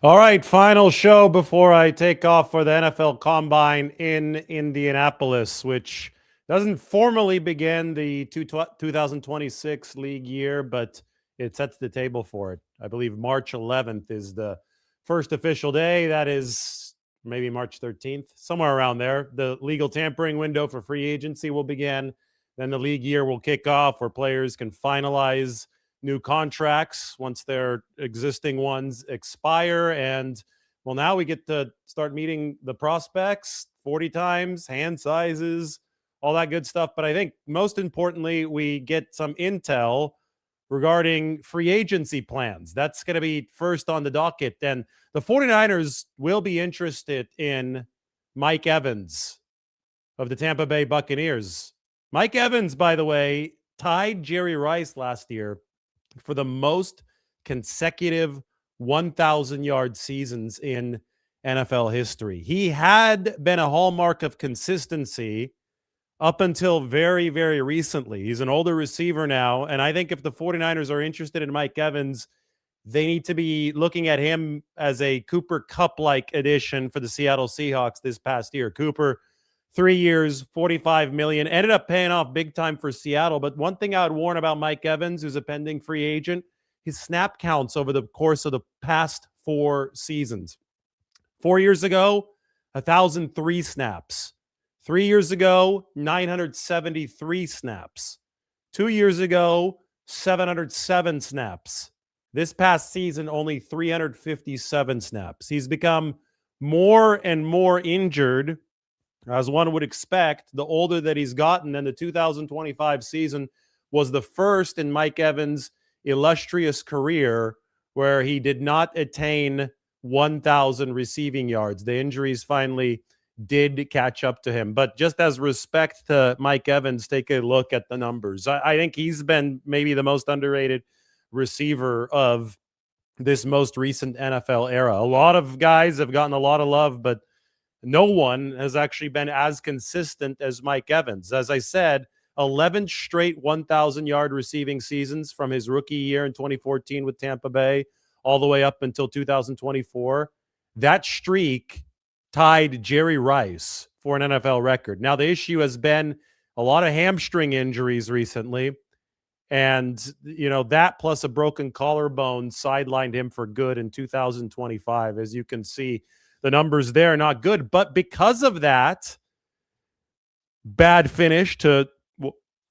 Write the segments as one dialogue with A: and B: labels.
A: All right, final show before I take off for the NFL Combine in Indianapolis, which doesn't formally begin the 2026 league year, but it sets the table for it. I believe March 11th is the first official day. That is maybe March 13th, somewhere around there. The legal tampering window for free agency will begin. Then the league year will kick off where players can finalize new contracts once their existing ones expire. And well, now we get to start meeting the prospects 40 times, hand sizes, all that good stuff. But I think most importantly, we get some intel regarding free agency plans. That's going to be first on the docket. And the 49ers will be interested in Mike Evans of the Tampa Bay Buccaneers. Mike Evans, by the way, tied Jerry Rice last year for the most consecutive 1,000-yard seasons in NFL history. He had been a hallmark of consistency up until very, very recently. He's an older receiver now, and I think if the 49ers are interested in Mike Evans, they need to be looking at him as a Cooper Kupp-like addition for the Seattle Seahawks this past year. Cooper, 3 years, $45 million, ended up paying off big time for Seattle. But one thing I would warn about Mike Evans, who's a pending free agent, his snap counts over the course of the past 4 seasons. 4 years ago, 1,003 snaps. 3 years ago, 973 snaps. 2 years ago, 707 snaps. This past season, only 357 snaps. He's become more and more injured, as one would expect, the older that he's gotten. And the 2025 season was the first in Mike Evans' illustrious career where he did not attain 1,000 receiving yards. The injuries finally did catch up to him. But just as respect to Mike Evans, take a look at the numbers. I think he's been maybe the most underrated receiver of this most recent NFL era. A lot of guys have gotten a lot of love, but no one has actually been as consistent as Mike Evans. As I said, 11 straight 1,000-yard receiving seasons from his rookie year in 2014 with Tampa Bay all the way up until 2024. That streak tied Jerry Rice for an NFL record. Now, the issue has been a lot of hamstring injuries recently. And, that plus a broken collarbone sidelined him for good in 2025. As you can see, the numbers there are not good. But because of that bad finish to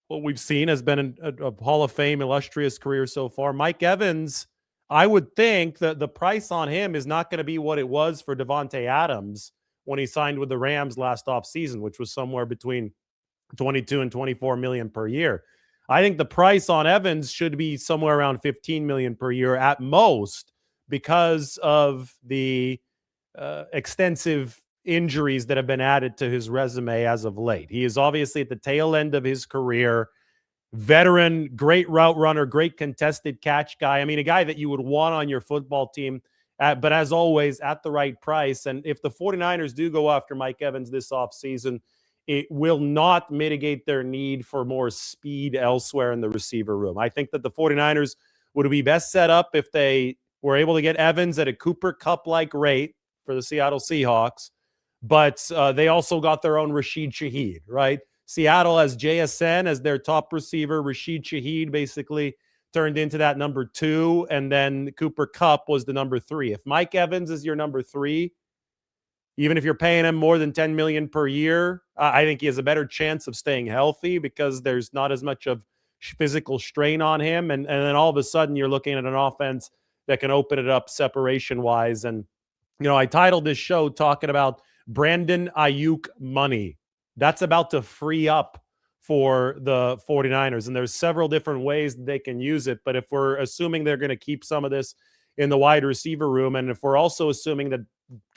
A: what we've seen has been a Hall of Fame illustrious career so far, Mike Evans, I would think that the price on him is not going to be what it was for Devontae Adams when he signed with the Rams last offseason, which was somewhere between 22 and 24 million per year. I think the price on Evans should be somewhere around 15 million per year at most because of the extensive injuries that have been added to his resume as of late. He is obviously at the tail end of his career. Veteran, great route runner, great contested catch guy. I mean, a guy that you would want on your football team, but as always, at the right price. And if the 49ers do go after Mike Evans this offseason, it will not mitigate their need for more speed elsewhere in the receiver room. I think that the 49ers would be best set up if they were able to get Evans at a Cooper Kupp-like rate for the Seattle Seahawks, but they also got their own Rashid Shaheed, right? Seattle has JSN as their top receiver. Rashid Shaheed basically turned into that number 2, and then Cooper Kupp was the number 3. If Mike Evans is your number 3, even if you're paying him more than $10 million per year, I think he has a better chance of staying healthy because there's not as much of physical strain on him. And then all of a sudden you're looking at an offense that can open it up separation-wise. And, I titled this show talking about Brandon Aiyuk money. That's about to free up for the 49ers. And there's several different ways they can use it. But if we're assuming they're going to keep some of this in the wide receiver room, and if we're also assuming that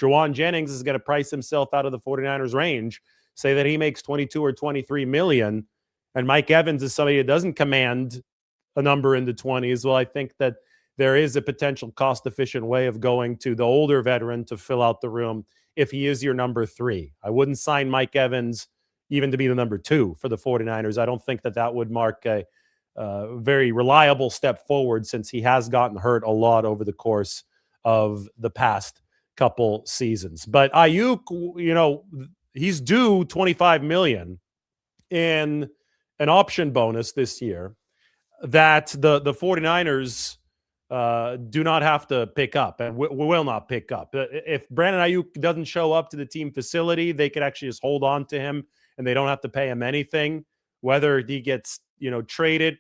A: Juwan Jennings is going to price himself out of the 49ers range, say that he makes 22 or 23 million, and Mike Evans is somebody that doesn't command a number in the 20s, well, I think that there is a potential cost-efficient way of going to the older veteran to fill out the room if he is your number 3. I wouldn't sign Mike Evans even to be the number 2 for the 49ers. I don't think that would mark a very reliable step forward since he has gotten hurt a lot over the course of the past couple seasons. But Aiyuk, he's due $25 million in an option bonus this year that the 49ers do not have to pick up and will not pick up. If Brandon Aiyuk doesn't show up to the team facility, they could actually just hold on to him and they don't have to pay him anything. Whether he gets, traded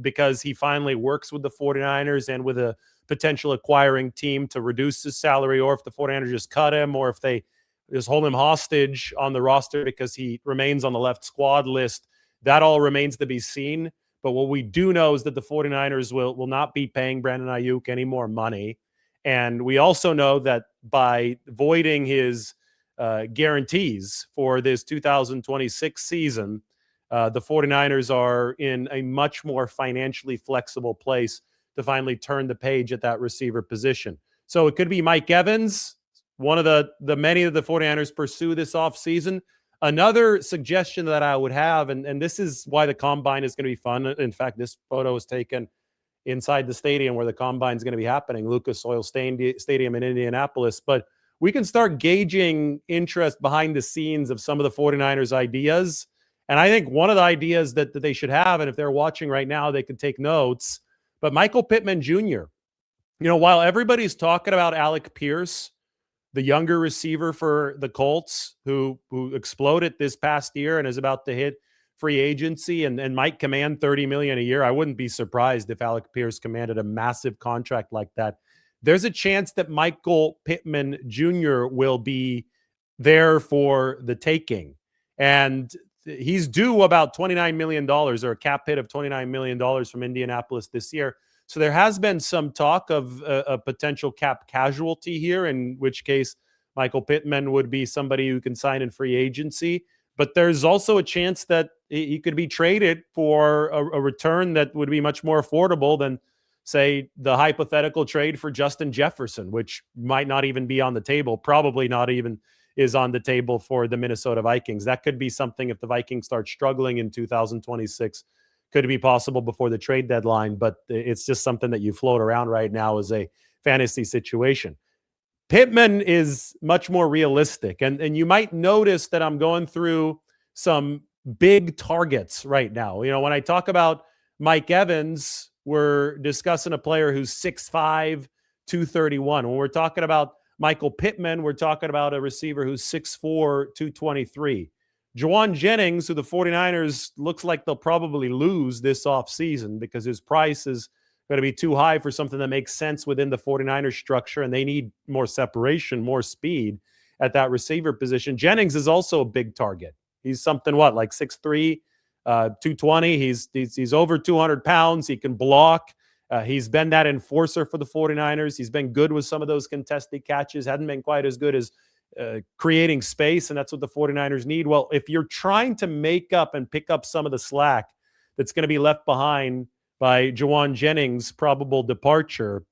A: because he finally works with the 49ers and with a potential acquiring team to reduce his salary, or if the 49ers just cut him, or if they just hold him hostage on the roster because he remains on the left squad list, that all remains to be seen. But what we do know is that the 49ers will not be paying Brandon Aiyuk any more money. And we also know that by voiding his guarantees for this 2026 season, the 49ers are in a much more financially flexible place to finally turn the page at that receiver position. So it could be Mike Evans, one of the many of the 49ers pursue this offseason. Another suggestion that I would have, and this is why the combine is going to be fun. In fact, this photo was taken inside the stadium where the combine is going to be happening, Lucas Oil Stadium in Indianapolis. But we can start gauging interest behind the scenes of some of the 49ers ideas. And I think one of the ideas that they should have, and if they're watching right now, they could take notes, but Michael Pittman Jr., while everybody's talking about Alec Pierce, the younger receiver for the Colts, who exploded this past year and is about to hit free agency and might command $30 million a year. I wouldn't be surprised if Alec Pierce commanded a massive contract like that. There's a chance that Michael Pittman Jr. will be there for the taking. And he's due about $29 million, or a cap hit of $29 million from Indianapolis this year. So there has been some talk of a potential cap casualty here, in which case Michael Pittman would be somebody who can sign in free agency. But there's also a chance that he could be traded for a return that would be much more affordable than, say, the hypothetical trade for Justin Jefferson, which might not even be on the table, probably not even is on the table for the Minnesota Vikings. That could be something if the Vikings start struggling in 2026. Could be possible before the trade deadline, but it's just something that you float around right now as a fantasy situation. Pittman is much more realistic, and you might notice that I'm going through some big targets right now. When I talk about Mike Evans, we're discussing a player who's 6'5", 231. When we're talking about Michael Pittman, we're talking about a receiver who's 6'4", 223. Juwan Jennings, who the 49ers looks like they'll probably lose this offseason because his price is going to be too high for something that makes sense within the 49ers structure, and they need more separation, more speed at that receiver position. Jennings is also a big target. He's something, like 6'3", 220. He's over 200 pounds. He can block. He's been that enforcer for the 49ers. He's been good with some of those contested catches. Hadn't been quite as good as creating space, and that's what the 49ers need. Well, if you're trying to make up and pick up some of the slack that's going to be left behind by Juwan Jennings' probable departure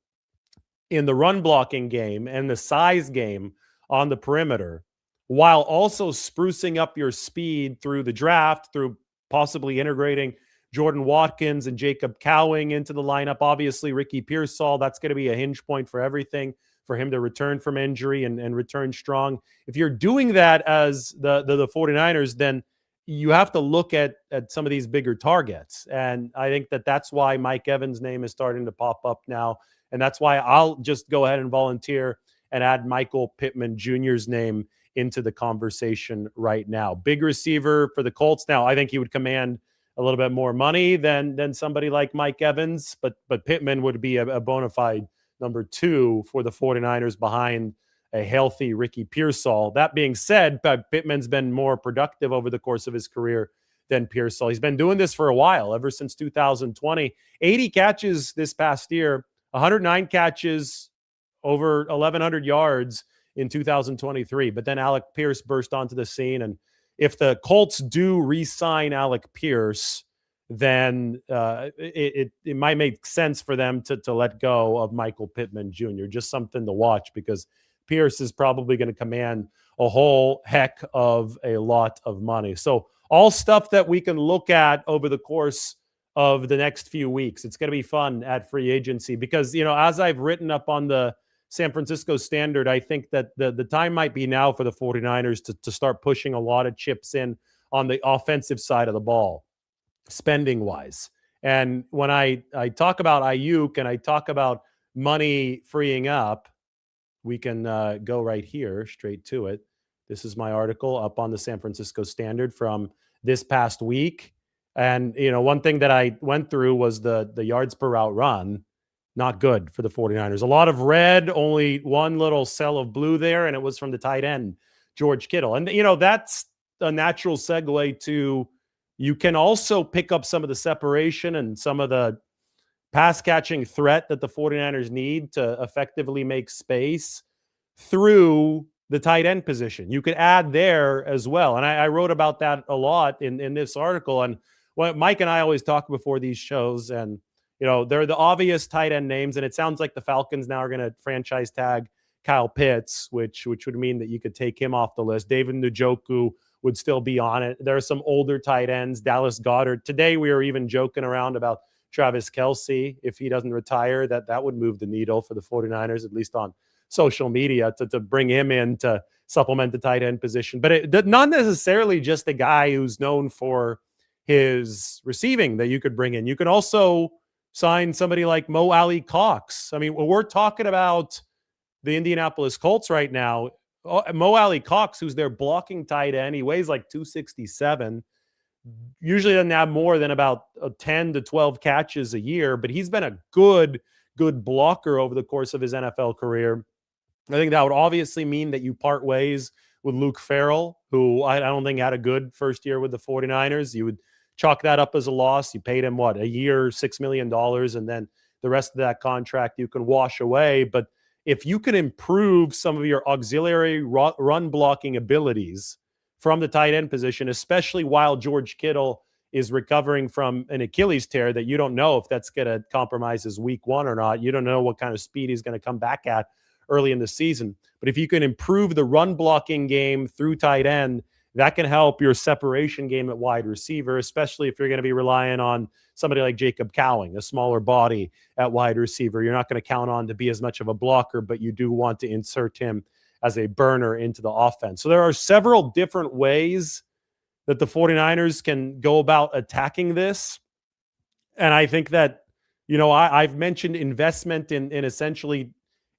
A: in the run blocking game and the size game on the perimeter, while also sprucing up your speed through the draft, through possibly integrating Jordan Watkins and Jacob Cowing into the lineup. Obviously, Ricky Pearsall, that's going to be a hinge point for everything, for him to return from injury and return strong. If you're doing that as the 49ers, then you have to look at some of these bigger targets. And I think that's why Mike Evans' name is starting to pop up now. And that's why I'll just go ahead and volunteer and add Michael Pittman Jr.'s name into the conversation right now. Big receiver for the Colts. Now, I think he would command a little bit more money than somebody like Mike Evans, but Pittman would be a bona fide number 2 for the 49ers behind a healthy Ricky Pearsall. That being said, Pittman's been more productive over the course of his career than Pearsall. He's been doing this for a while, ever since 2020. 80 catches this past year, 109 catches, over 1,100 yards in 2023. But then Alec Pierce burst onto the scene, and if the Colts do re-sign Alec Pierce, then it might make sense for them to let go of Michael Pittman Jr. Just something to watch, because Pierce is probably going to command a whole heck of a lot of money. So all stuff that we can look at over the course of the next few weeks. It's going to be fun at free agency because, as I've written up on the San Francisco Standard, I think that the time might be now for the 49ers to start pushing a lot of chips in on the offensive side of the ball, spending wise. And when I talk about Aiyuk and I talk about money freeing up, we can go right here, straight to it. This is my article up on the San Francisco Standard from this past week. And, one thing that I went through was the yards per route run. Not good for the 49ers. A lot of red, only one little cell of blue there, and it was from the tight end, George Kittle. And, that's a natural segue to you can also pick up some of the separation and some of the pass catching threat that the 49ers need to effectively make space through the tight end position. You could add there as well. And I wrote about that a lot in this article. And what Mike and I always talk before these shows, and they're the obvious tight end names. And it sounds like the Falcons now are going to franchise tag Kyle Pitts, which would mean that you could take him off the list. David Njoku would still be on it. There are some older tight ends, Dallas Goedert. Today we were even joking around about Travis Kelce. If he doesn't retire, that would move the needle for the 49ers, at least on social media, to bring him in to supplement the tight end position. But not necessarily just a guy who's known for his receiving that you could bring in. You could also sign somebody like Mo Alley Cox. I mean, when we're talking about the Indianapolis Colts right now, Mo Alley Cox, who's their blocking tight end, he weighs like 267, usually doesn't have more than about 10 to 12 catches a year, but he's been a good blocker over the course of his NFL career. I think that would obviously mean that you part ways with Luke Farrell, who I don't think had a good first year with the 49ers. You would chalk that up as a loss. You paid him, a year, $6 million, and then the rest of that contract you can wash away. But if you can improve some of your auxiliary run blocking abilities from the tight end position, especially while George Kittle is recovering from an Achilles tear that you don't know if that's going to compromise his week one or not. You don't know what kind of speed he's going to come back at early in the season. But if you can improve the run blocking game through tight end, that can help your separation game at wide receiver, especially if you're going to be relying on somebody like Jacob Cowing, a smaller body at wide receiver. You're not going to count on to be as much of a blocker, but you do want to insert him as a burner into the offense. So there are several different ways that the 49ers can go about attacking this. And I think that, I've mentioned investment in essentially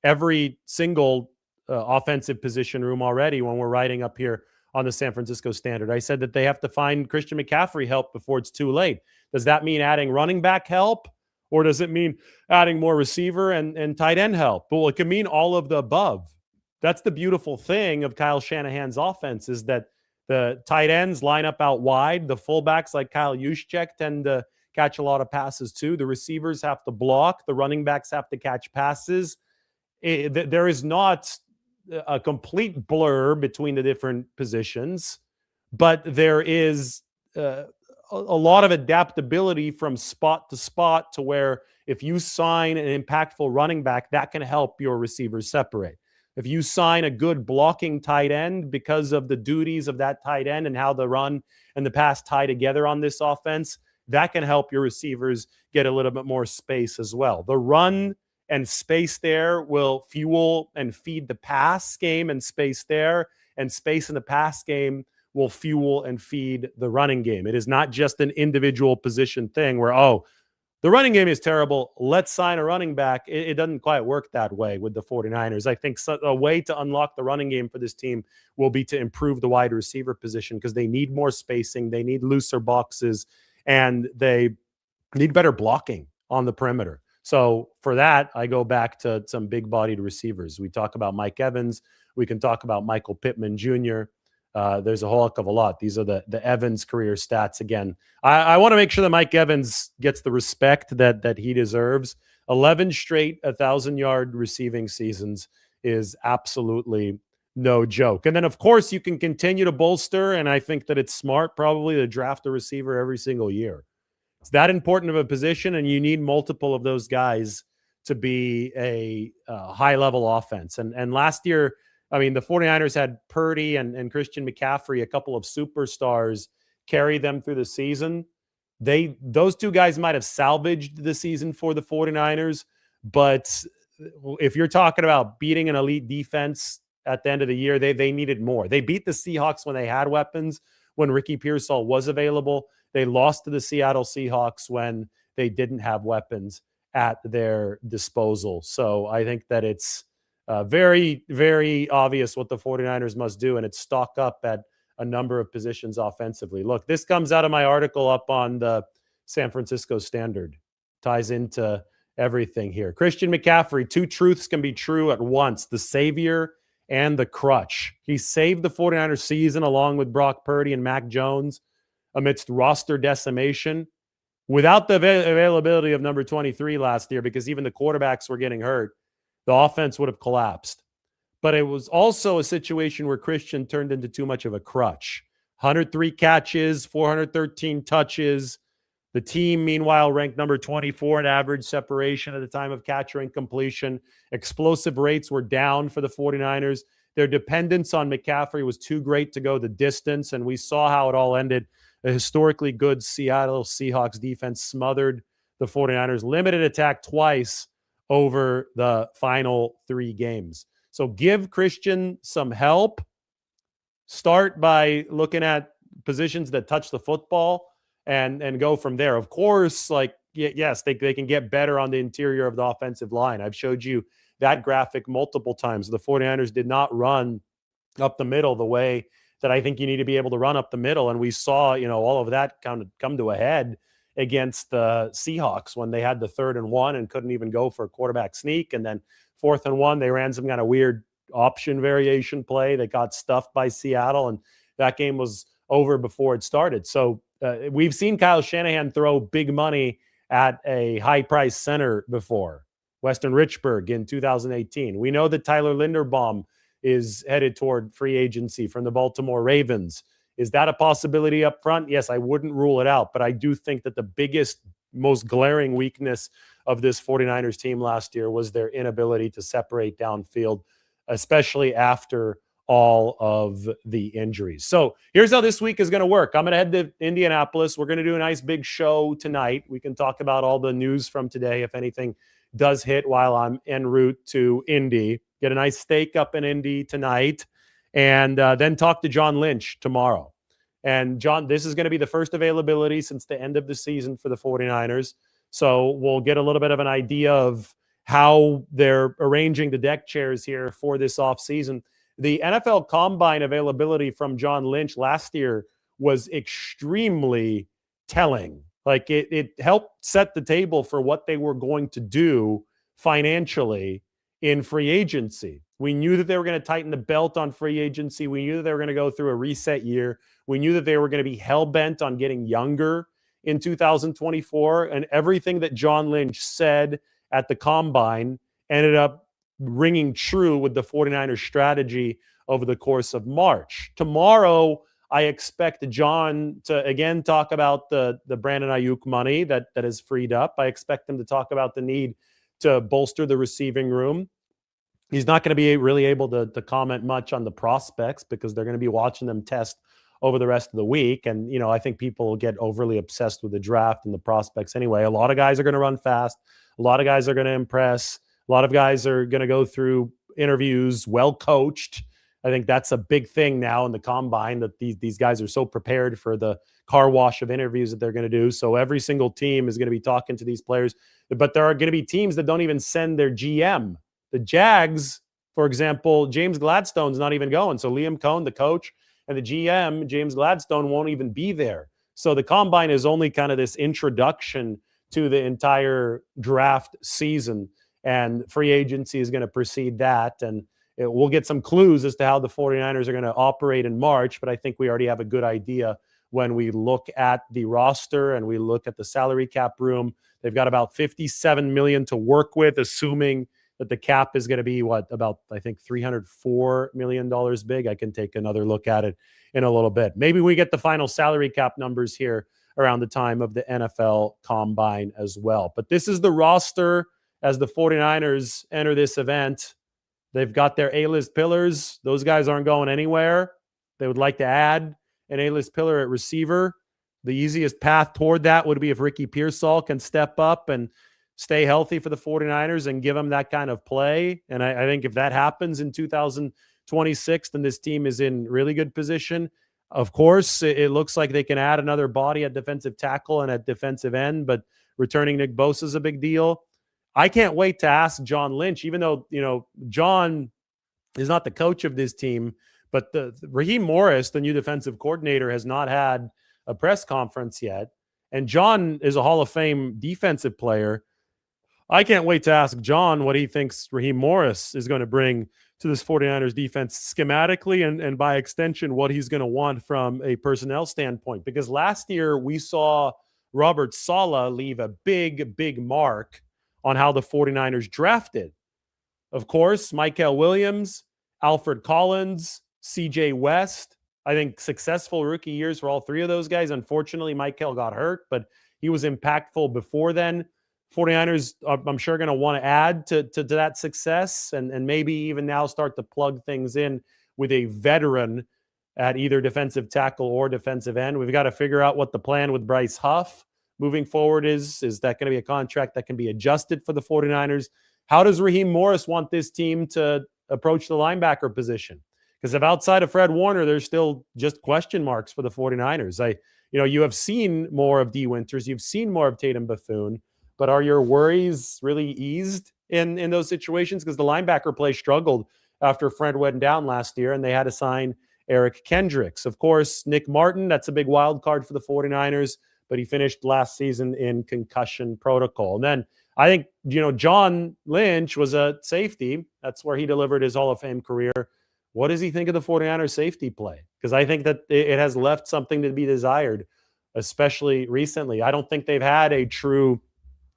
A: every single offensive position room already when we're writing up here on the San Francisco Standard. I said that they have to find Christian McCaffrey help before it's too late. Does that mean adding running back help? Or does it mean adding more receiver and tight end help? Well, it can mean all of the above. That's the beautiful thing of Kyle Shanahan's offense, is that the tight ends line up out wide. The fullbacks like Kyle Juszczyk tend to catch a lot of passes too. The receivers have to block. The running backs have to catch passes. There is not a complete blur between the different positions, but there is a lot of adaptability from spot to spot, to where if you sign an impactful running back, that can help your receivers separate. If you sign a good blocking tight end, because of the duties of that tight end and how the run and the pass tie together on this offense, that can help your receivers get a little bit more space as well. The run and space there will fuel and feed the pass game, and space there and space in the pass game will fuel and feed the running game. It is not just an individual position thing where, the running game is terrible, let's sign a running back. It doesn't quite work that way with the 49ers. I think a way to unlock the running game for this team will be to improve the wide receiver position, because they need more spacing, they need looser boxes, and they need better blocking on the perimeter. So for that, I go back to some big-bodied receivers. We talk about Mike Evans. We can talk about Michael Pittman Jr. There's a whole heck of a lot. These are the Evans career stats. Again, I want to make sure that Mike Evans gets the respect that he deserves. 11 straight 1,000-yard receiving seasons is absolutely no joke. And then, of course, you can continue to bolster, and I think that it's smart probably to draft a receiver every single year. It's that important of a position, and you need multiple of those guys to be a high-level offense. And last year, I mean, the 49ers had Purdy and Christian McCaffrey, a couple of superstars, carry them through the season. Those two guys might have salvaged the season for the 49ers, but if you're talking about beating an elite defense at the end of the year, they needed more. They beat the Seahawks when they had weapons, when Ricky Pearsall was available. They lost to the Seattle Seahawks when they didn't have weapons at their disposal. So I think that it's very, very obvious what the 49ers must do, and it's stock up at a number of positions offensively. Look, this comes out of my article up on the San Francisco Standard. Ties into everything here. Christian McCaffrey, two truths can be true at once: the savior and the crutch. He saved the 49ers season along with Brock Purdy and Mac Jones amidst roster decimation. Without the availability of number 23 last year, because even the quarterbacks were getting hurt, the offense would have collapsed. But it was also a situation where Christian turned into too much of a crutch. 103 catches, 413 touches. The team, meanwhile, ranked number 24 in average separation at the time of catch rate completion. Explosive rates were down for the 49ers. Their dependence on McCaffrey was too great to go the distance, and we saw how it all ended. A historically good Seattle Seahawks defense smothered the 49ers, limited attack twice over the final 3 games. So give Christian some help. Start by looking at positions that touch the football and go from there. Of course, yes, they can get better on the interior of the offensive line. I've showed you that graphic multiple times. The 49ers did not run up the middle the way that I think you need to be able to run up the middle. And we saw, all of that kind of come to a head against the Seahawks when they had the 3rd and 1 and couldn't even go for a quarterback sneak. And then 4th and 1, they ran some kind of weird option variation play that got stuffed by Seattle. And that game was over before it started. So we've seen Kyle Shanahan throw big money at a high-priced center before. Weston Richburg in 2018. We know that Tyler Linderbaum is headed toward free agency from the Baltimore Ravens. Is that a possibility up front? Yes, I wouldn't rule it out, but I do think that the biggest, most glaring weakness of this 49ers team last year was their inability to separate downfield, especially after all of the injuries. So here's how this week is going to work. I'm going to head to Indianapolis. We're going to do a nice big show tonight. We can talk about all the news from today if anything does hit while I'm en route to Indy. Get a nice steak up in Indy tonight, and then talk to John Lynch tomorrow. And John, this is going to be the first availability since the end of the season for the 49ers. So we'll get a little bit of an idea of how they're arranging the deck chairs here for this offseason. The NFL Combine availability from John Lynch last year was extremely telling. Like it helped set the table for what they were going to do financially in free agency. We knew that they were going to tighten the belt on free agency. We knew that they were going to go through a reset year. We knew that they were going to be hell-bent on getting younger in 2024. And everything that John Lynch said at the Combine ended up ringing true with the 49ers strategy over the course of March. Tomorrow, I expect John to again talk about the Brandon Aiyuk money that is freed up. I expect him to talk about the need to bolster the receiving room. He's not going to be really able to comment much on the prospects because they're going to be watching them test over the rest of the week. And, I think people will get overly obsessed with the draft and the prospects anyway. A lot of guys are going to run fast. A lot of guys are going to impress. A lot of guys are going to go through interviews well coached. I think that's a big thing now in the Combine, that these guys are so prepared for the car wash of interviews that they're going to do. So every single team is going to be talking to these players. But there are going to be teams that don't even send their GM. The Jags, for example, James Gladstone's not even going. So Liam Cohn, the coach, and the GM, James Gladstone, won't even be there. So the Combine is only kind of this introduction to the entire draft season. And free agency is going to precede that. And we'll get some clues as to how the 49ers are going to operate in March. But I think we already have a good idea when we look at the roster and we look at the salary cap room. They've got about $57 million to work with, assuming that the cap is going to be about, I think, $304 million big. I can take another look at it in a little bit. Maybe we get the final salary cap numbers here around the time of the NFL Combine as well. But this is the roster as the 49ers enter this event. They've got their A-list pillars. Those guys aren't going anywhere. They would like to add an A-list pillar at receiver. The easiest path toward that would be if Ricky Pearsall can step up and stay healthy for the 49ers and give them that kind of play. And I think if that happens in 2026, then this team is in really good position. Of course, it looks like they can add another body at defensive tackle and at defensive end, but returning Nick Bosa is a big deal. I can't wait to ask John Lynch, even though, John is not the coach of this team, but the Raheem Morris, the new defensive coordinator, has not had a press conference yet. And John is a Hall of Fame defensive player. I can't wait to ask John what he thinks Raheem Morris is going to bring to this 49ers defense schematically and by extension, what he's going to want from a personnel standpoint. Because last year we saw Robert Saleh leave a big, big mark on how the 49ers drafted. Of course, Michael Williams, Alfred Collins, CJ West. I think successful rookie years for all three of those guys. Unfortunately, Michael got hurt, but he was impactful before then. 49ers, I'm sure, going to want to add to that success and maybe even now start to plug things in with a veteran at either defensive tackle or defensive end. We've got to figure out what the plan with Bryce Huff moving forward is. Is that going to be a contract that can be adjusted for the 49ers? How does Raheem Morris want this team to approach the linebacker position? Because if outside of Fred Warner, there's still just question marks for the 49ers. You have seen more of D. Winters. You've seen more of Tatum Bethune. But are your worries really eased in those situations? Because the linebacker play struggled after Fred went down last year, and they had to sign Eric Kendricks. Of course, Nick Martin, that's a big wild card for the 49ers, but he finished last season in concussion protocol. And then I think, John Lynch was a safety. That's where he delivered his Hall of Fame career. What does he think of the 49ers safety play? Because I think that it has left something to be desired, especially recently. I don't think they've had a true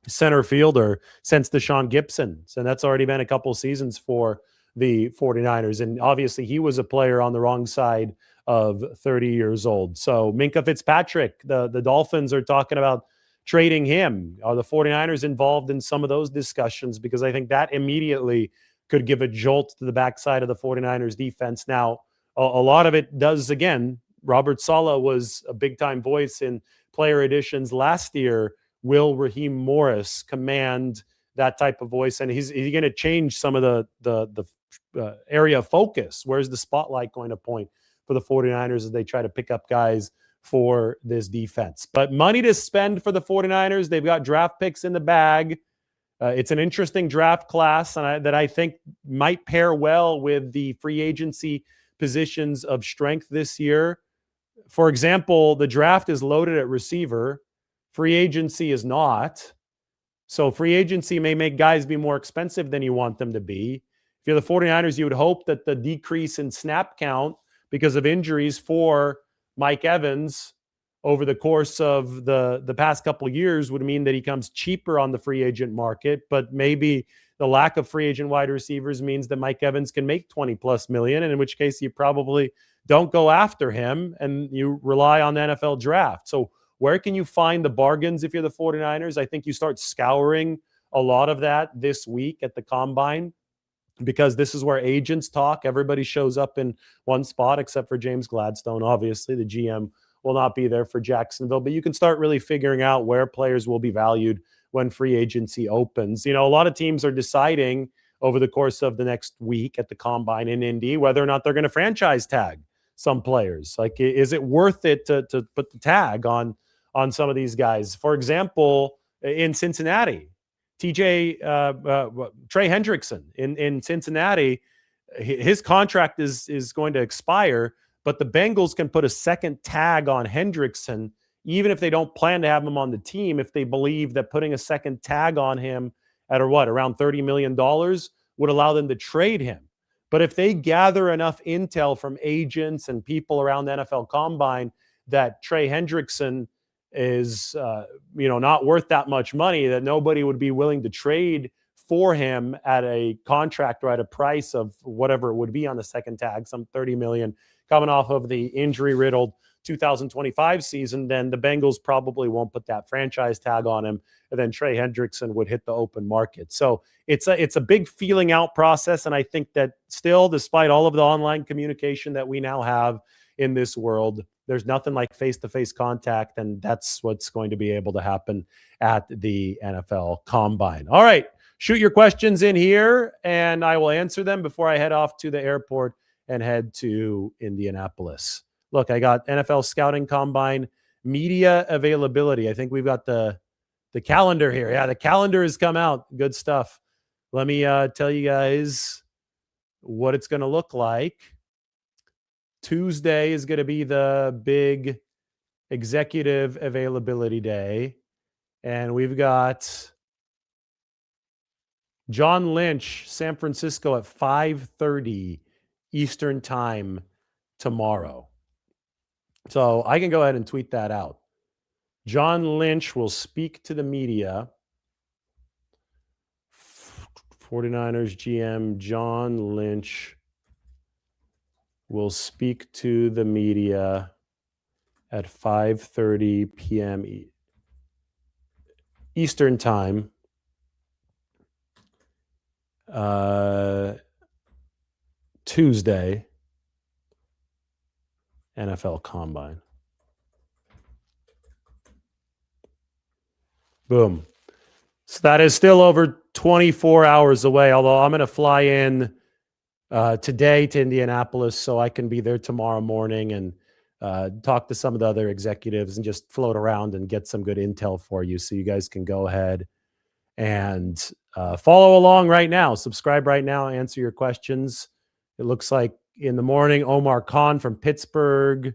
A: center fielder since Deshaun Gibson. And that's already been a couple seasons for the 49ers. And obviously he was a player on the wrong side of 30 years old. So Minkah Fitzpatrick, the Dolphins are talking about trading him. Are the 49ers involved in some of those discussions? Because I think that immediately could give a jolt to the backside of the 49ers defense. Now, a lot of it does, again, Robert Saleh was a big-time voice in player additions last year. Will Raheem Morris command that type of voice? And he's going to change some of the area of focus. Where's the spotlight going to point for the 49ers as they try to pick up guys for this defense? But money to spend for the 49ers. They've got draft picks in the bag. It's an interesting draft class that I think might pair well with the free agency positions of strength this year. For example, the draft is loaded at receiver. Free agency is not. So free agency may make guys be more expensive than you want them to be. If you're the 49ers, you would hope that the decrease in snap count because of injuries for Mike Evans over the course of the past couple of years would mean that he comes cheaper on the free agent market. But maybe the lack of free agent wide receivers means that Mike Evans can make 20 plus million, and in which case you probably don't go after him and you rely on the NFL draft. So where can you find the bargains if you're the 49ers? I think you start scouring a lot of that this week at the Combine, because this is where agents talk. Everybody shows up in one spot except for James Gladstone. Obviously, the GM will not be there for Jacksonville, but you can start really figuring out where players will be valued when free agency opens. A lot of teams are deciding over the course of the next week at the Combine in Indy whether or not they're going to franchise tag some players. Like, is it worth it to put the tag on some of these guys? For example, in Cincinnati, Trey Hendrickson in Cincinnati, his contract is going to expire, but the Bengals can put a second tag on Hendrickson, even if they don't plan to have him on the team, if they believe that putting a second tag on him at around $30 million would allow them to trade him. But if they gather enough intel from agents and people around the NFL Combine that Trey Hendrickson is not worth that much money, that nobody would be willing to trade for him at a contract or at a price of whatever it would be on the second tag, some $30 million, coming off of the injury-riddled 2025 season, then the Bengals probably won't put that franchise tag on him, and then Trey Hendrickson would hit the open market. So it's a big feeling out process, and I think that still, despite all of the online communication that we now have in this world, there's nothing like face-to-face contact, and that's what's going to be able to happen at the NFL Combine. All right, shoot your questions in here, and I will answer them before I head off to the airport and head to Indianapolis. Look, I got NFL Scouting Combine media availability. I think we've got the calendar here. Yeah, the calendar has come out. Good stuff. Let me tell you guys what it's going to look like. Tuesday is going to be the big executive availability day. And we've got John Lynch, San Francisco at 5:30 Eastern time tomorrow. So I can go ahead and tweet that out. John Lynch will speak to the media. 49ers GM John Lynch will speak to the media at 5:30 p.m. Eastern time. Tuesday, NFL Combine. Boom. So that is still over 24 hours away, although I'm going to fly in today to Indianapolis so I can be there tomorrow morning and talk to some of the other executives and just float around and get some good intel for you so you guys can go ahead and follow along right now. Subscribe right now, answer your questions. It looks like in the morning, Omar Khan from Pittsburgh,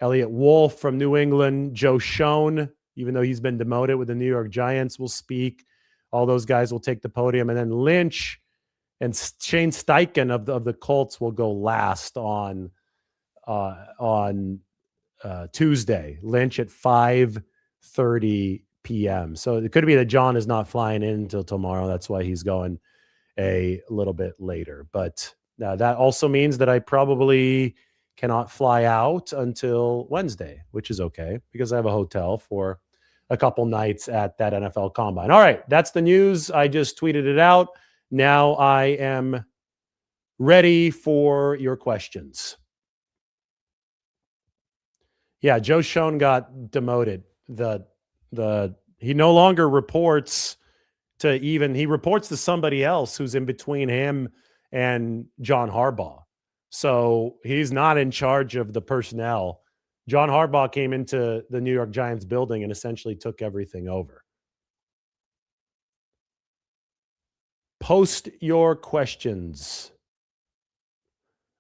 A: Elliott Wolf from New England, Joe Schoen, even though he's been demoted with the New York Giants, will speak. All those guys will take the podium. And then Lynch and Shane Steichen of the Colts will go last on Tuesday. Lynch at 5:30 p.m. So it could be that John is not flying in until tomorrow. That's why he's going a little bit later. But that also means that I probably cannot fly out until Wednesday, which is okay because I have a hotel for a couple nights at that NFL Combine. All right, that's the news. I just tweeted it out. Now I am ready for your questions. Yeah, Joe Schoen got demoted. He no longer reports he reports to somebody else who's in between him and John Harbaugh. So he's not in charge of the personnel. John Harbaugh came into the New York Giants building and essentially took everything over. Post your questions.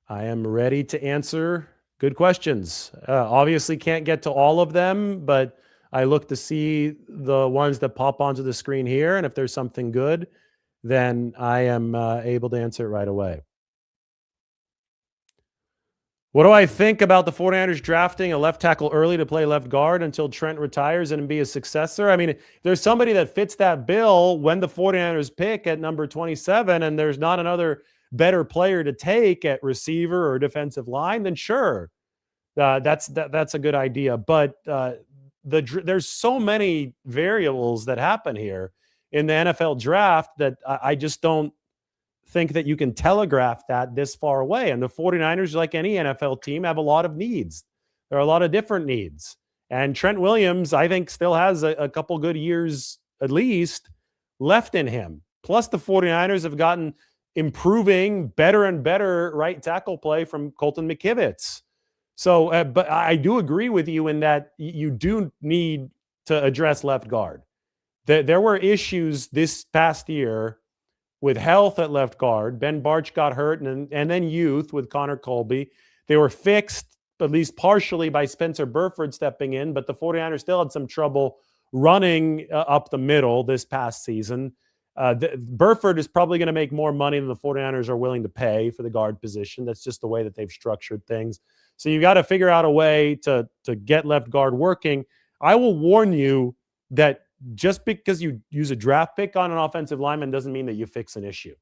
A: I am ready to answer good questions. Obviously can't get to all of them, but I look to see the ones that pop onto the screen here. And if there's something good, then I am able to answer it right away. What do I think about the 49ers drafting a left tackle early to play left guard until Trent retires and be a successor? I mean, if there's somebody that fits that bill when the 49ers pick at number 27 and there's not another better player to take at receiver or defensive line, then sure, that's a good idea. But there's so many variables that happen here in the NFL draft that I just don't think that you can telegraph that this far away. And the 49ers, like any NFL team, have a lot of needs. There are a lot of different needs. And Trent Williams, I think, still has a couple good years at least left in him. Plus, the 49ers have gotten improving, better and better right tackle play from Colton McKivitz. So, but I do agree with you in that you do need to address left guard. There were issues this past year with health at left guard. Ben Barch got hurt, and then youth with Connor Colby. They were fixed, at least partially, by Spencer Burford stepping in, but the 49ers still had some trouble running up the middle this past season. Burford is probably going to make more money than the 49ers are willing to pay for the guard position. That's just the way that they've structured things. So you got to figure out a way to get left guard working. I will warn you that just because you use a draft pick on an offensive lineman doesn't mean that you fix an issue,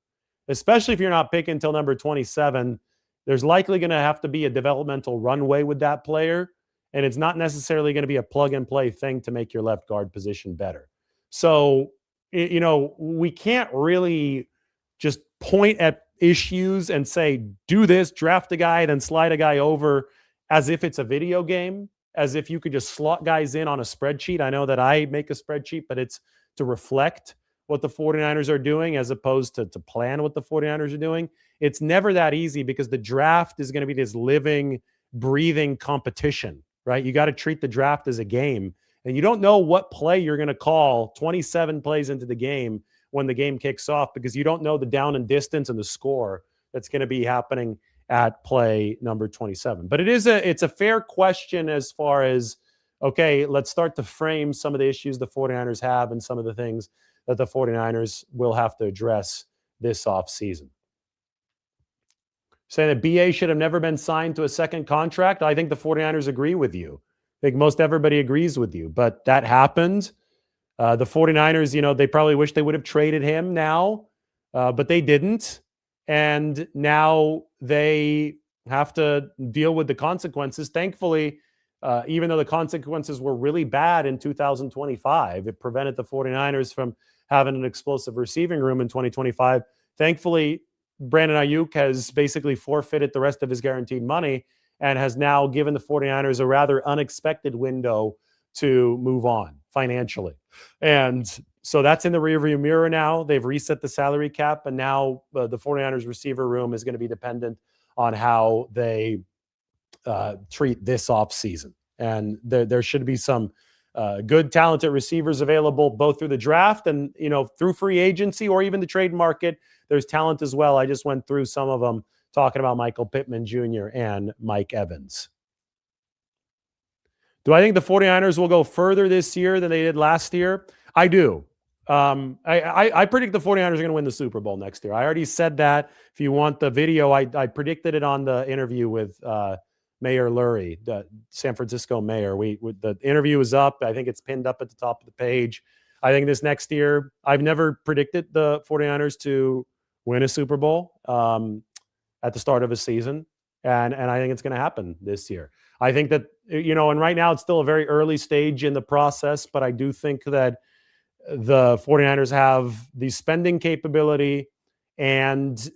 A: especially if you're not picking until number 27. There's likely going to have to be a developmental runway with that player, and it's not necessarily going to be a plug-and-play thing to make your left guard position better. So, we can't really just point at issues and say, do this, draft a guy, then slide a guy over as if it's a video game, as if you could just slot guys in on a spreadsheet. I know that I make a spreadsheet, but it's to reflect what the 49ers are doing as opposed to plan what the 49ers are doing. It's never that easy because the draft is going to be this living, breathing competition, right? You got to treat the draft as a game, and you don't know what play you're going to call 27 plays into the game when the game kicks off because you don't know the down and distance and the score that's going to be happening at play number 27. But it's a fair question as far as, okay, let's start to frame some of the issues the 49ers have and some of the things that the 49ers will have to address this offseason. Saying that BA should have never been signed to a second contract, I think the 49ers agree with you. I think most everybody agrees with you, but that happened. The 49ers, they probably wish they would have traded him now, but they didn't. And now they have to deal with the consequences. Thankfully, even though the consequences were really bad in 2025, it prevented the 49ers from having an explosive receiving room in 2025. Thankfully, Brandon Aiyuk has basically forfeited the rest of his guaranteed money and has now given the 49ers a rather unexpected window to move on financially. And so that's in the rearview mirror now. They've reset the salary cap, and now the 49ers receiver room is going to be dependent on how they treat this offseason. And there should be some good, talented receivers available both through the draft and, through free agency or even the trade market. There's talent as well. I just went through some of them talking about Michael Pittman Jr. and Mike Evans. Do I think the 49ers will go further this year than they did last year? I do. I predict the 49ers are going to win the Super Bowl next year. I already said that. If you want the video, I predicted it on the interview with Mayor Lurie, the San Francisco mayor. The interview is up. I think it's pinned up at the top of the page. I think this next year, I've never predicted the 49ers to win a Super Bowl at the start of a season. And I think it's going to happen this year. I think that, and right now it's still a very early stage in the process, but I do think that the 49ers have the spending capability, and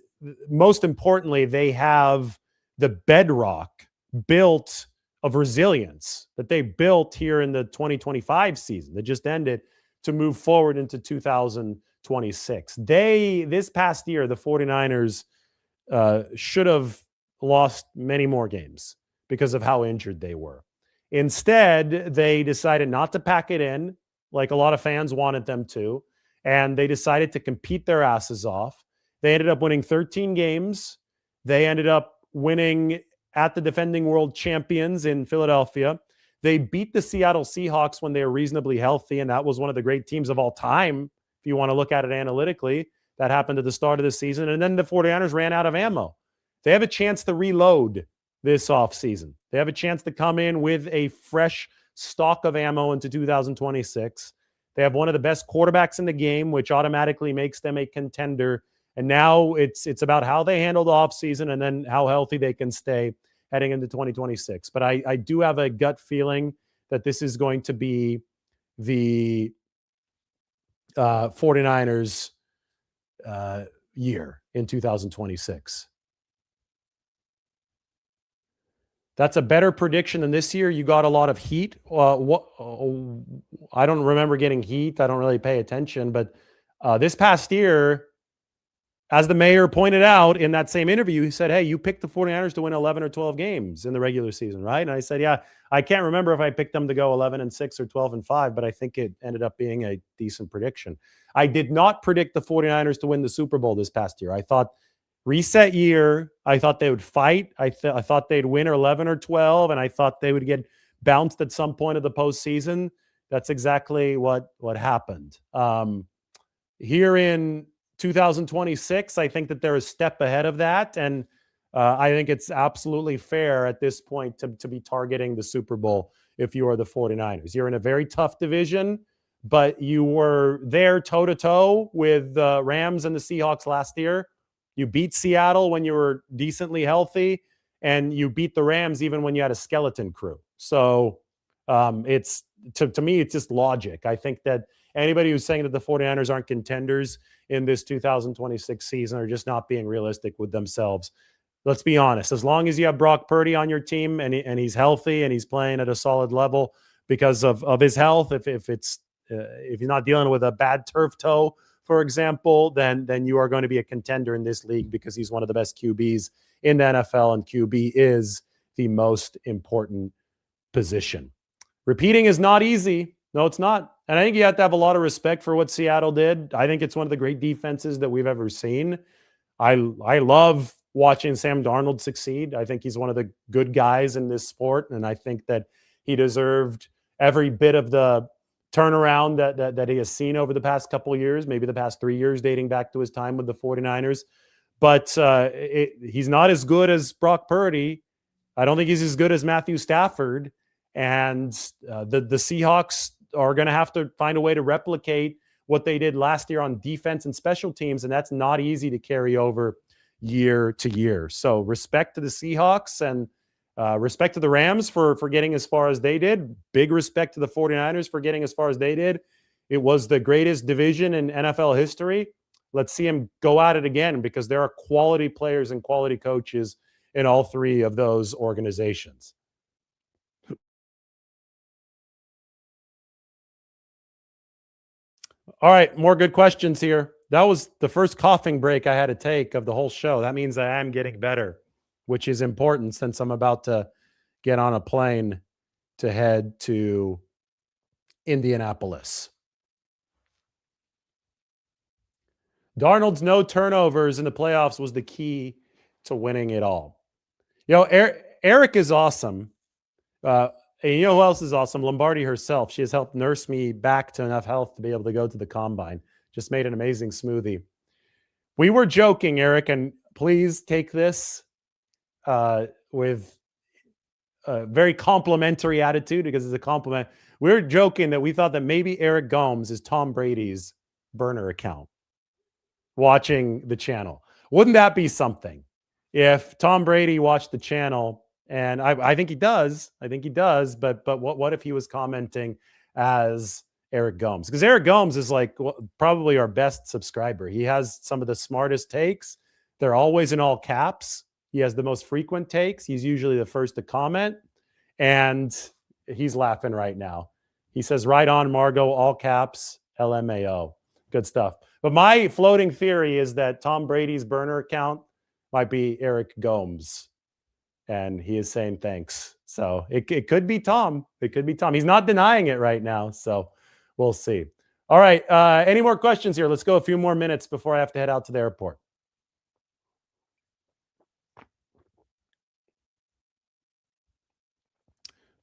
A: most importantly, they have the bedrock built of resilience that they built here in the 2025 season that just ended to move forward into 2026. This past year, the 49ers should have lost many more games because of how injured they were. Instead, they decided not to pack it in like a lot of fans wanted them to, and they decided to compete their asses off. They ended up winning 13 games. They ended up winning at the defending world champions in Philadelphia. They beat the Seattle Seahawks when they were reasonably healthy, and that was one of the great teams of all time, if you want to look at it analytically. That happened at the start of the season, and then the 49ers ran out of ammo. They have a chance to reload this offseason. They have a chance to come in with a fresh stock of ammo into 2026. They have one of the best quarterbacks in the game, which automatically makes them a contender. And now it's about how they handle the offseason and then how healthy they can stay heading into 2026. But I do have a gut feeling that this is going to be the 49ers year in 2026. That's a better prediction than this year. You got a lot of heat. I don't remember getting heat. I don't really pay attention. But this past year, as the mayor pointed out in that same interview, he said, hey, you picked the 49ers to win 11 or 12 games in the regular season, right? And I said, yeah, I can't remember if I picked them to go 11-6 or 12-5, but I think it ended up being a decent prediction. I did not predict the 49ers to win the Super Bowl this past year. I thought reset year, I thought they would fight. I thought they'd win 11 or 12, and I thought they would get bounced at some point of the postseason. That's exactly what happened. Here in 2026, I think that they're a step ahead of that, and I think it's absolutely fair at this point to be targeting the Super Bowl if you are the 49ers. You're in a very tough division, but you were there toe-to-toe with the Rams and the Seahawks last year. You beat Seattle when you were decently healthy, and you beat the Rams even when you had a skeleton crew. So it's to me, it's just logic. I think that anybody who's saying that the 49ers aren't contenders in this 2026 season are just not being realistic with themselves. Let's be honest. As long as you have Brock Purdy on your team and he's healthy and he's playing at a solid level because of his health, if he's not dealing with a bad turf toe, for example, then you are going to be a contender in this league because he's one of the best QBs in the NFL, and QB is the most important position. Repeating is not easy. No, it's not. And I think you have to have a lot of respect for what Seattle did. I think it's one of the great defenses that we've ever seen. I love watching Sam Darnold succeed. I think he's one of the good guys in this sport, and I think that he deserved every bit of the turnaround that he has seen over the past couple of years, maybe the past 3 years, dating back to his time with the 49ers. But he's not as good as Brock Purdy. I don't think he's as good as Matthew Stafford. And the Seahawks are going to have to find a way to replicate what they did last year on defense and special teams, and that's not easy to carry over year to year. So respect to the Seahawks and respect to the Rams for getting as far as they did. Big respect to the 49ers for getting as far as they did. It was the greatest division in NFL history. Let's see them go at it again because there are quality players and quality coaches in all three of those organizations. All right, more good questions here. That was the first coughing break I had to take of the whole show. That means I am getting better, which is important since I'm about to get on a plane to head to Indianapolis. Darnold's no turnovers in the playoffs was the key to winning it all. You know, Eric is awesome. And you know who else is awesome? Lombardi herself. She has helped nurse me back to enough health to be able to go to the combine. Just made an amazing smoothie. We were joking, Eric, and please take this with a very complimentary attitude because it's a compliment. We were joking that we thought that maybe Eric Gomes is Tom Brady's burner account watching the channel. Wouldn't that be something if Tom Brady watched the channel? And I think he does. I think he does. But what if he was commenting as Eric Gomes? Because Eric Gomes is like probably our best subscriber. He has some of the smartest takes. They're always in all caps. He has the most frequent takes. He's usually the first to comment. And he's laughing right now. He says, right on, Margot, all caps, LMAO. Good stuff. But my floating theory is that Tom Brady's burner account might be Eric Gomes. And he is saying thanks. So it could be Tom. It could be Tom. He's not denying it right now. So we'll see. All right. Any more questions here? Let's go a few more minutes before I have to head out to the airport.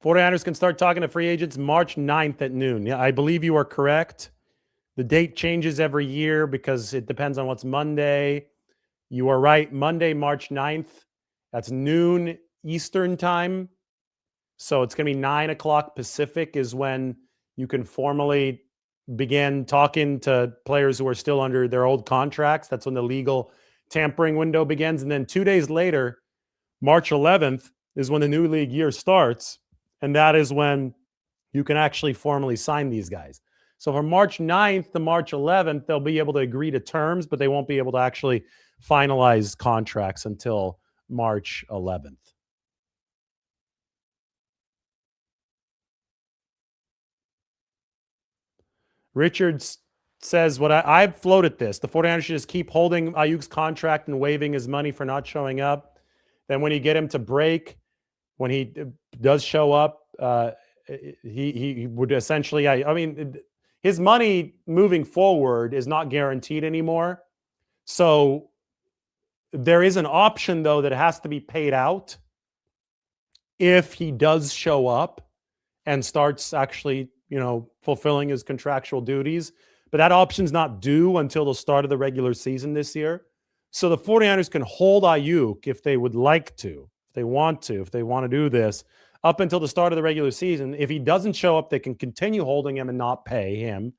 A: '49ers can start talking to free agents March 9th at noon. Yeah, I believe you are correct. The date changes every year because it depends on what's Monday. You are right. Monday, March 9th. That's noon Eastern time. So it's going to be 9 o'clock Pacific is when you can formally begin talking to players who are still under their old contracts. That's when the legal tampering window begins. And then 2 days later, March 11th, is when the new league year starts. And that is when you can actually formally sign these guys. So from March 9th to March 11th, they'll be able to agree to terms, but they won't be able to actually finalize contracts until March 11th. Richards says, I've floated this. The 49ers should just keep holding Aiyuk's contract and waiving his money for not showing up. Then when you get him to break, when he does show up, he would essentially, I mean, his money moving forward is not guaranteed anymore. So there is an option, though, that has to be paid out if he does show up and starts actually, fulfilling his contractual duties. But that option's not due until the start of the regular season this year. So the 49ers can hold Aiyuk if they would like to, if they want to do this up until the start of the regular season. If he doesn't show up, they can continue holding him and not pay him.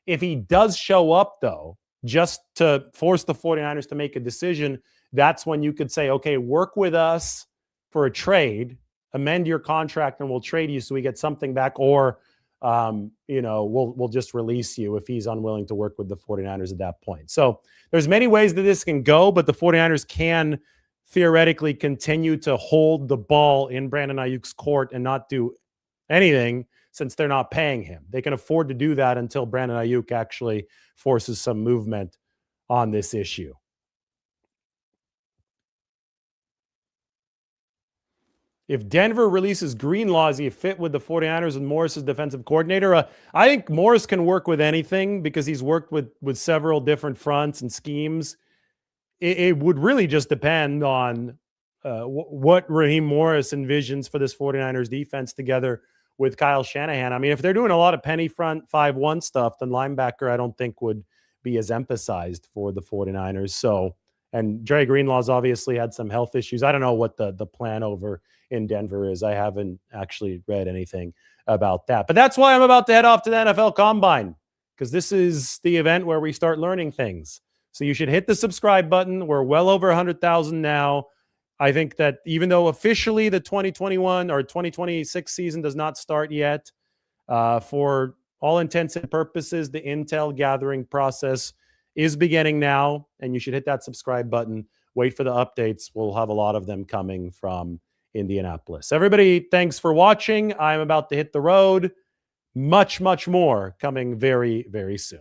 A: If he does show up, though, just to force the 49ers to make a decision, that's when you could say, okay, work with us for a trade, amend your contract, and we'll trade you so we get something back, or we'll just release you if he's unwilling to work with the 49ers at that point. So there's many ways that this can go, but the 49ers can theoretically continue to hold the ball in Brandon Ayuk's court and not do anything since they're not paying him. They can afford to do that until Brandon Ayuk actually forces some movement on this issue. If Denver releases Greenlaw, is he a fit with the 49ers and Morris as defensive coordinator? I think Morris can work with anything because he's worked with several different fronts and schemes. It would really just depend on what Raheem Morris envisions for this 49ers defense together with Kyle Shanahan. I mean, if they're doing a lot of penny front 5-1 stuff, then linebacker I don't think would be as emphasized for the 49ers. So, and Dre Greenlaw's obviously had some health issues. I don't know what the plan over in Denver is. I haven't actually read anything about that. But that's why I'm about to head off to the NFL Combine, because this is the event where we start learning things. So you should hit the subscribe button. We're well over 100,000 now. I think that even though officially the 2021 or 2026 season does not start yet, for all intents and purposes, the intel gathering process is beginning now, and you should hit that subscribe button. Wait for the updates. We'll have a lot of them coming from Indianapolis. Everybody, thanks for watching. I'm about to hit the road. Much, much more coming very, very soon.